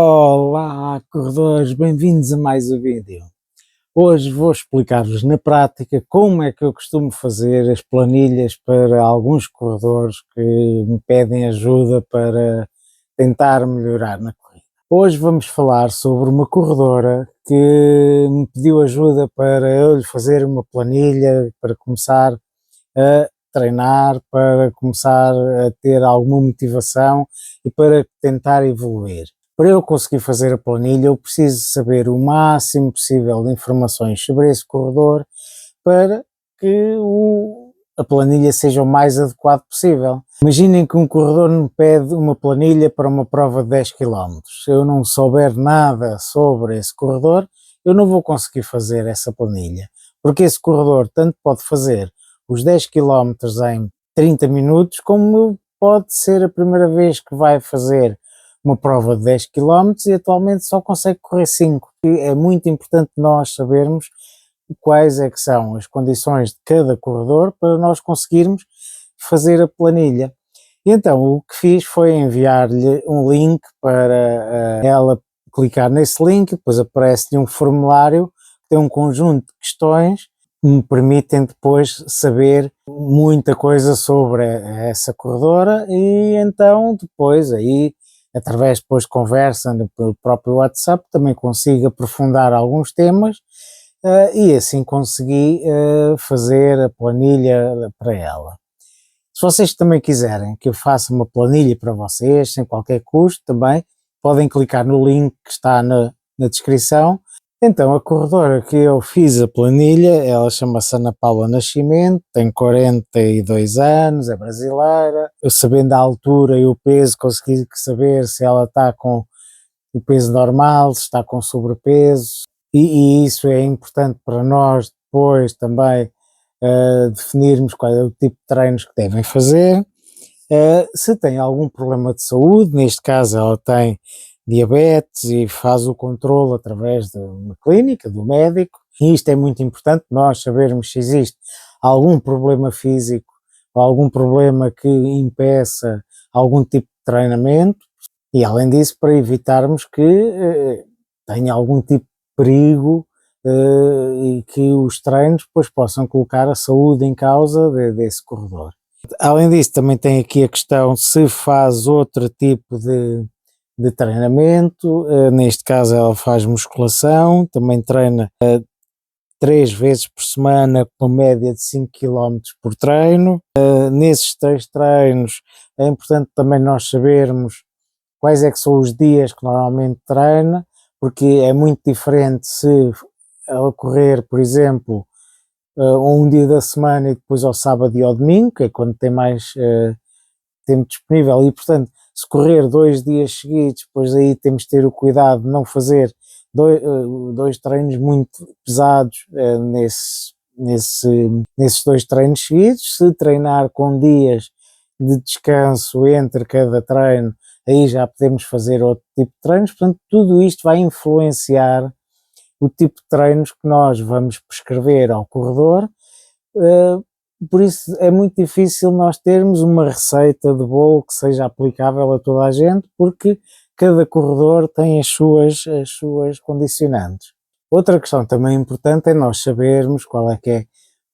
Olá, corredores, bem-vindos a mais um vídeo. Hoje vou explicar-vos na prática como é que eu costumo fazer as planilhas para alguns corredores que me pedem ajuda para tentar melhorar na corrida. Hoje vamos falar sobre uma corredora que me pediu ajuda para eu lhe fazer uma planilha para começar a treinar, para começar a ter alguma motivação e para tentar evoluir. Para eu conseguir fazer a planilha, eu preciso saber o máximo possível de informações sobre esse corredor para que a planilha seja o mais adequado possível. Imaginem que um corredor me pede uma planilha para uma prova de 10 km. Se eu não souber nada sobre esse corredor, eu não vou conseguir fazer essa planilha, porque esse corredor tanto pode fazer os 10 km em 30 minutos, como pode ser a primeira vez que vai fazer uma prova de 10 km e atualmente só consegue correr 5. É muito importante nós sabermos quais é que são as condições de cada corredor para nós conseguirmos fazer a planilha. E então o que fiz foi enviar-lhe um link para ela clicar nesse link, depois aparece-lhe um formulário que tem um conjunto de questões que me permitem depois saber muita coisa sobre essa corredora e então depois aí através depois de conversa pelo próprio WhatsApp, também consigo aprofundar alguns temas e assim consegui fazer a planilha para ela. Se vocês também quiserem que eu faça uma planilha para vocês, sem qualquer custo também, podem clicar no link que está na descrição. Então a corredora que eu fiz a planilha, ela chama-se Ana Paula Nascimento, tem 42 anos, é brasileira. Eu sabendo a altura e o peso consegui saber se ela está com o peso normal, se está com sobrepeso e isso é importante para nós depois também definirmos qual é o tipo de treinos que devem fazer. Se tem algum problema de saúde, neste caso ela tem diabetes e faz o controle através de uma clínica, do médico, e isto é muito importante, nós sabermos se existe algum problema físico ou algum problema que impeça algum tipo de treinamento, e além disso para evitarmos que tenha algum tipo de perigo e que os treinos depois possam colocar a saúde em causa desse corredor. Além disso também tem aqui a questão se faz outro tipo de treinamento, neste caso ela faz musculação, também treina 3 vezes por semana com média de 5 km por treino. Nesses 3 treinos é importante também nós sabermos quais é que são os dias que normalmente treina, porque é muito diferente se ela correr, por exemplo, um dia da semana e depois ao sábado e ao domingo, que é quando tem mais tempo disponível, e portanto se correr 2 dias seguidos, depois aí temos de ter o cuidado de não fazer dois treinos muito pesados nesses 2 treinos seguidos. Se treinar com dias de descanso entre cada treino, aí já podemos fazer outro tipo de treinos. Portanto, tudo isto vai influenciar o tipo de treinos que nós vamos prescrever ao corredor. Por isso é muito difícil nós termos uma receita de bolo que seja aplicável a toda a gente, porque cada corredor tem as suas condicionantes. Outra questão também importante é nós sabermos qual é que é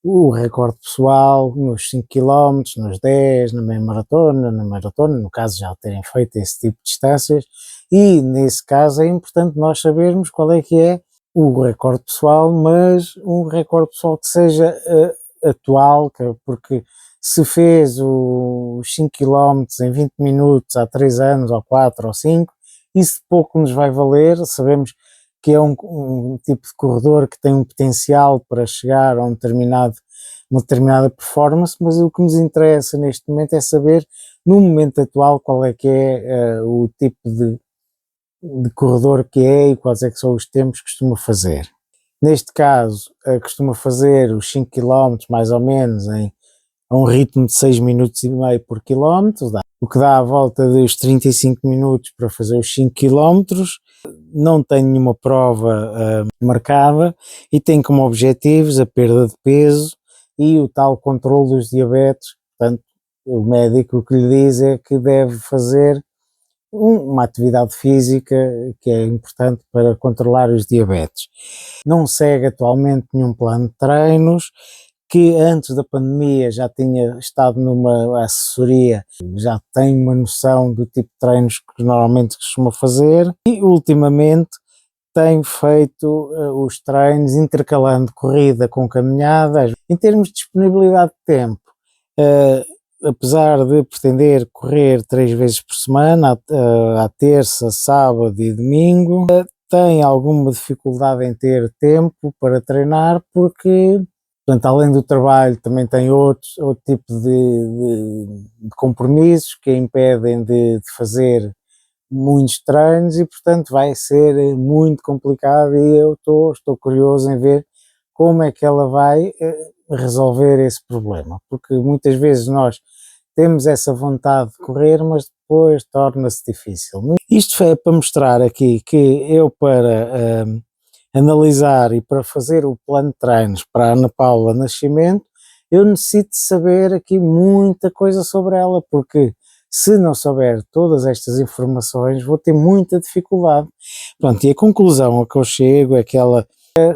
o recorde pessoal nos 5 km, nos 10, na meia maratona, na maratona, no caso já terem feito esse tipo de distâncias, e nesse caso é importante nós sabermos qual é que é o recorde pessoal, mas um recorde pessoal que seja atual, porque se fez os 5 km em 20 minutos há 3 anos, ou 4 ou 5, isso pouco nos vai valer. Sabemos que é um tipo de corredor que tem um potencial para chegar a uma determinada performance, mas o que nos interessa neste momento é saber, no momento atual, qual é que é o tipo de corredor que é e quais é que são os tempos que costuma fazer. Neste caso, costuma fazer os 5 km mais ou menos a um ritmo de 6 minutos e meio por quilómetro, o que dá à volta dos 35 minutos para fazer os 5 km. Não tem nenhuma prova marcada e tem como objetivos a perda de peso e o tal controle dos diabetes. Portanto, o médico o que lhe diz é que deve fazer uma atividade física que é importante para controlar os diabetes. Não segue atualmente nenhum plano de treinos, que antes da pandemia já tinha estado numa assessoria, já tem uma noção do tipo de treinos que normalmente costuma fazer e ultimamente tenho feito os treinos intercalando corrida com caminhada. Em termos de disponibilidade de tempo, apesar de pretender correr 3 vezes por semana, à terça, sábado e domingo, tenho alguma dificuldade em ter tempo para treinar porque, portanto, além do trabalho, também tem outro tipo de compromissos que impedem de fazer muitos treinos e, portanto, vai ser muito complicado e eu estou curioso em ver como é que ela vai resolver esse problema, porque muitas vezes nós temos essa vontade de correr, mas depois torna-se difícil. Isto é para mostrar aqui que eu, para analisar e para fazer o plano de treinos para a Ana Paula Nascimento, eu necessito saber aqui muita coisa sobre ela, porque se não souber todas estas informações vou ter muita dificuldade. Pronto, e a conclusão a que eu chego é que ela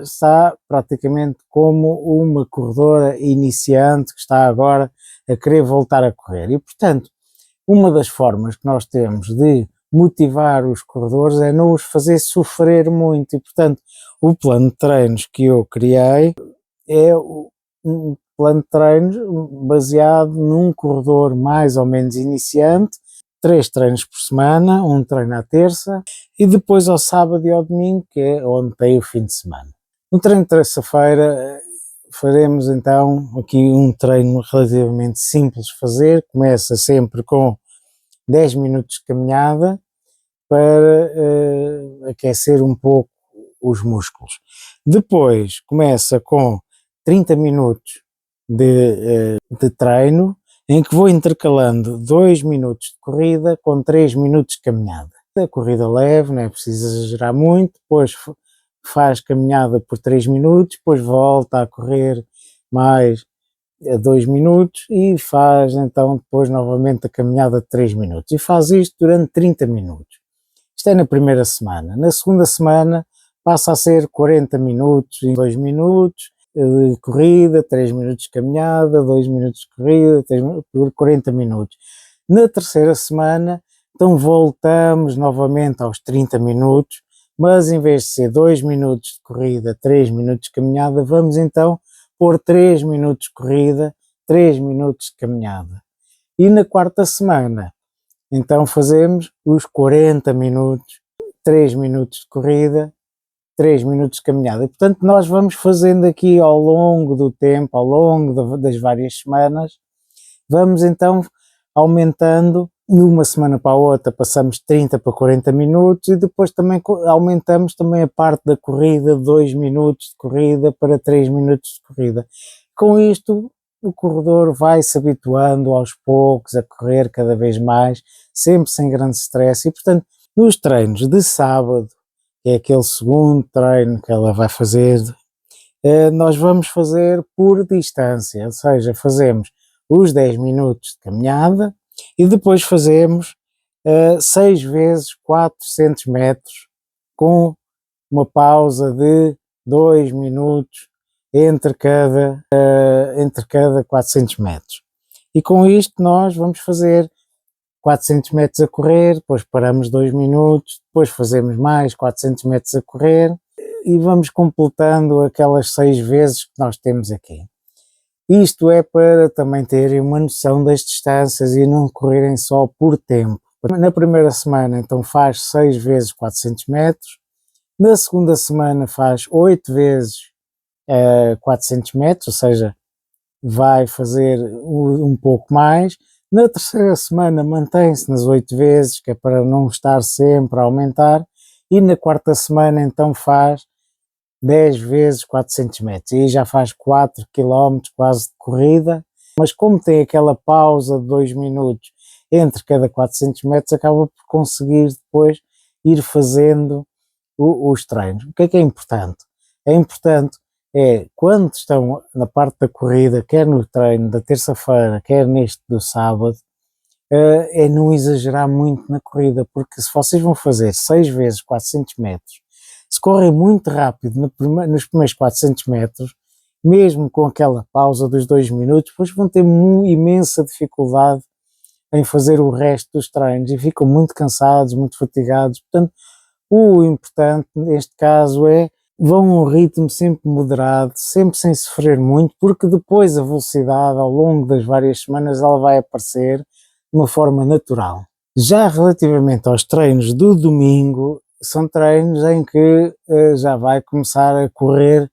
está praticamente como uma corredora iniciante que está agora a querer voltar a correr e, portanto, uma das formas que nós temos de motivar os corredores é não os fazer sofrer muito e, portanto, o plano de treinos que eu criei é um plano de treinos baseado num corredor mais ou menos iniciante, 3 treinos por semana, um treino à terça e depois ao sábado e ao domingo, que é onde tem o fim de semana. No treino de terça-feira faremos então aqui um treino relativamente simples de fazer, começa sempre com 10 minutos de caminhada para aquecer um pouco os músculos. Depois começa com 30 minutos de treino, em que vou intercalando 2 minutos de corrida com 3 minutos de caminhada. A corrida leve, não é preciso exagerar muito, depois faz caminhada por 3 minutos, depois volta a correr mais 2 minutos e faz então depois novamente a caminhada de 3 minutos. E faz isto durante 30 minutos. Isto é na primeira semana. Na segunda semana passa a ser 40 minutos e 2 minutos de corrida, 3 minutos de caminhada, 2 minutos de corrida, 3 minutos, por 40 minutos. Na terceira semana, então voltamos novamente aos 30 minutos, mas em vez de ser 2 minutos de corrida, 3 minutos de caminhada, vamos então pôr 3 minutos de corrida, 3 minutos de caminhada. E na quarta semana, então fazemos os 40 minutos, 3 minutos de corrida, 3 minutos de caminhada. E, portanto, nós vamos fazendo aqui ao longo do tempo, ao longo das várias semanas, vamos então aumentando, de uma semana para a outra passamos 30 para 40 minutos e depois também aumentamos também a parte da corrida, 2 minutos de corrida para 3 minutos de corrida. Com isto, o corredor vai se habituando aos poucos a correr cada vez mais, sempre sem grande stress e, portanto, nos treinos de sábado, que é aquele segundo treino que ela vai fazer, nós vamos fazer por distância, ou seja, fazemos os 10 minutos de caminhada e depois fazemos 6 vezes 400 metros com uma pausa de 2 minutos entre cada 400 metros. E com isto nós vamos fazer 400 metros a correr, depois paramos 2 minutos, depois fazemos mais 400 metros a correr e vamos completando aquelas 6 vezes que nós temos aqui. Isto é para também terem uma noção das distâncias e não correrem só por tempo. Na primeira semana então faz 6 vezes 400 metros, na segunda semana faz 8 vezes 400 metros, ou seja, vai fazer um pouco mais. Na terceira semana mantém-se nas 8 vezes, que é para não estar sempre a aumentar, e na quarta semana então faz 10 vezes 400 metros, e já faz 4 km quase de corrida, mas como tem aquela pausa de 2 minutos entre cada 400 metros, acaba por conseguir depois ir fazendo os treinos. O que é importante? É importante quando estão na parte da corrida, quer no treino da terça-feira, quer neste do sábado, é não exagerar muito na corrida, porque se vocês vão fazer 6 vezes 400 metros, se correm muito rápido nos primeiros 400 metros, mesmo com aquela pausa dos 2 minutos, depois vão ter imensa dificuldade em fazer o resto dos treinos e ficam muito cansados, muito fatigados. Portanto, o importante neste caso é vão a um ritmo sempre moderado, sempre sem sofrer muito, porque depois a velocidade ao longo das várias semanas ela vai aparecer de uma forma natural. Já relativamente aos treinos do domingo, são treinos em que já vai começar a correr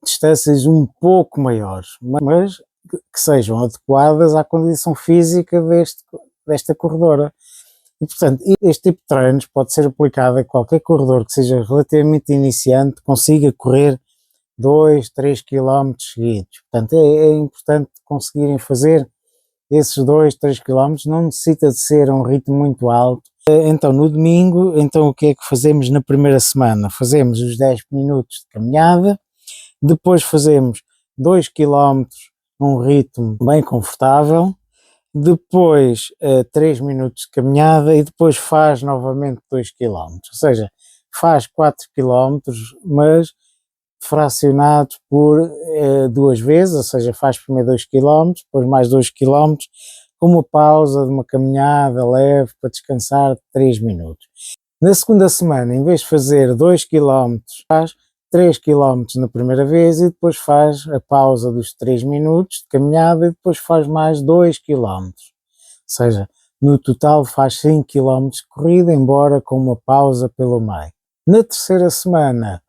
distâncias um pouco maiores, mas que sejam adequadas à condição física desta corredora. E, portanto, este tipo de treinos pode ser aplicado a qualquer corredor que seja relativamente iniciante, consiga correr 2, 3 km seguidos. Portanto, é importante conseguirem fazer esses 2, 3 km, não necessita de ser a um ritmo muito alto. Então, no domingo, então o que é que fazemos na primeira semana? Fazemos os 10 minutos de caminhada, depois fazemos 2 km num ritmo bem confortável, depois 3 minutos de caminhada e depois faz novamente 2 km, ou seja, faz 4 km, mas fracionados por 2 vezes, ou seja, faz primeiro 2 km, depois mais 2 km, com uma pausa de uma caminhada leve para descansar de 3 minutos. Na segunda semana, em vez de fazer 2 km, faz 3 km na primeira vez e depois faz a pausa dos 3 minutos de caminhada e depois faz mais 2 km. Ou seja, no total faz 5 km de corrida, embora com uma pausa pelo meio. Na terceira semana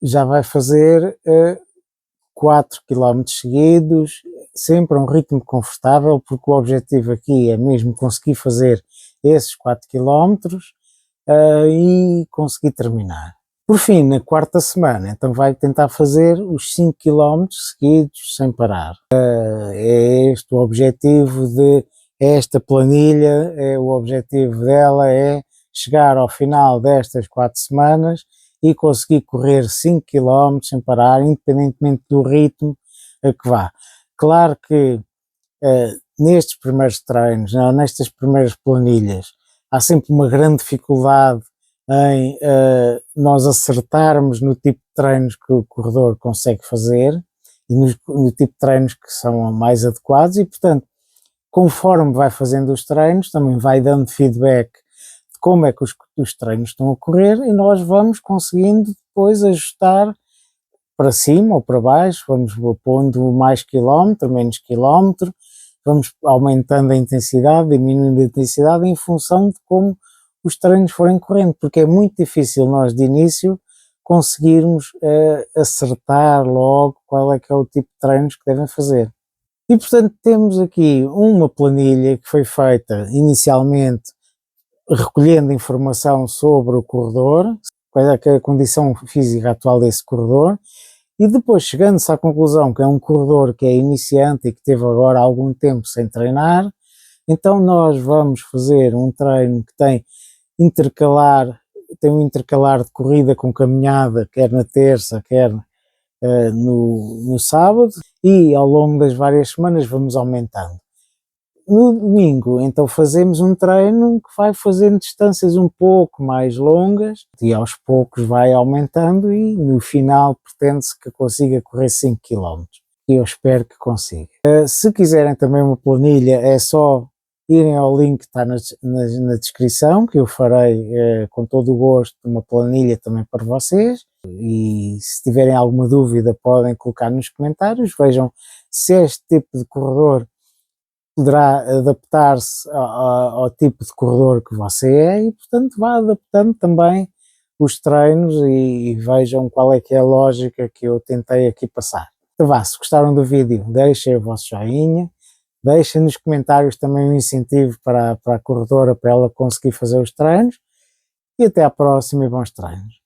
já vai fazer 4 km seguidos, sempre a um ritmo confortável, porque o objetivo aqui é mesmo conseguir fazer esses 4 km e conseguir terminar. Por fim, na quarta semana, então vai tentar fazer os 5 km seguidos sem parar. É este o objetivo de esta planilha, o objetivo dela é chegar ao final destas 4 semanas e conseguir correr 5 km sem parar, independentemente do ritmo a que vá. Claro que nestes primeiros treinos, nestas primeiras planilhas, há sempre uma grande dificuldade em nós acertarmos no tipo de treinos que o corredor consegue fazer e no tipo de treinos que são mais adequados e, portanto, conforme vai fazendo os treinos, também vai dando feedback de como é que os treinos estão a correr e nós vamos conseguindo depois ajustar para cima ou para baixo, vamos pondo mais quilómetro, menos quilómetro, vamos aumentando a intensidade, diminuindo a intensidade em função de como os treinos forem correndo, porque é muito difícil nós de início conseguirmos acertar logo qual é que é o tipo de treinos que devem fazer. E portanto temos aqui uma planilha que foi feita inicialmente recolhendo informação sobre o corredor, qual é que é a condição física atual desse corredor, e depois chegando-se à conclusão que é um corredor que é iniciante e que teve agora algum tempo sem treinar, então nós vamos fazer um treino que tem um intercalar de corrida com caminhada, quer na terça, quer no sábado, e ao longo das várias semanas vamos aumentando. No domingo, então fazemos um treino que vai fazendo distâncias um pouco mais longas e aos poucos vai aumentando e no final pretende-se que consiga correr 5 km. E eu espero que consiga. Se quiserem também uma planilha, é só irem ao link que está na descrição, que eu farei com todo o gosto uma planilha também para vocês. E se tiverem alguma dúvida podem colocar nos comentários, vejam se este tipo de corredor poderá adaptar-se ao tipo de corredor que você é e portanto vá adaptando também os treinos e vejam qual é que é a lógica que eu tentei aqui passar. Então vá, se gostaram do vídeo deixem o vosso joinha, deixem nos comentários também um incentivo para a corredora para ela conseguir fazer os treinos e até à próxima e bons treinos.